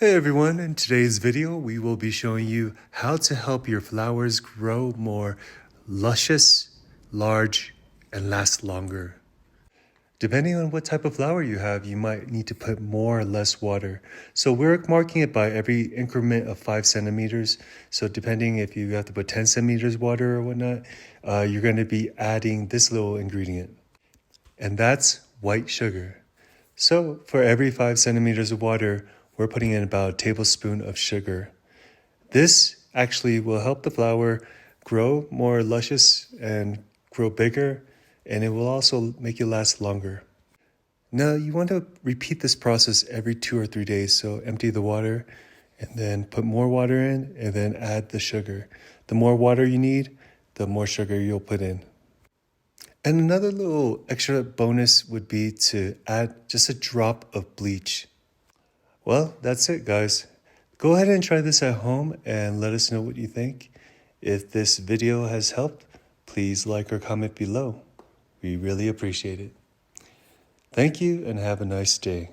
Hey everyone, in today's video we will be showing you how to help your flowers grow more luscious, large, and last longer. Depending on what type of flower you have, you might need to put more or less water. So we're marking it by every increment of 5 centimeters. So depending if you have to put 10 centimeters water or whatnot, you're going to be adding this little ingredient. And that's white sugar. So for every 5 centimeters of water, we're putting in about a tablespoon of sugar. This actually will help the flower grow more luscious and grow bigger, and it will also make it last longer. Now you want to repeat this process every 2 or 3 days. So empty the water and then put more water in and then add the sugar. The more water you need, the more sugar you'll put in. And another little extra bonus would be to add just a drop of bleach. Well, that's it, guys. Go ahead and try this at home and let us know what you think. If this video has helped, please like or comment below. We really appreciate it. Thank you and have a nice day.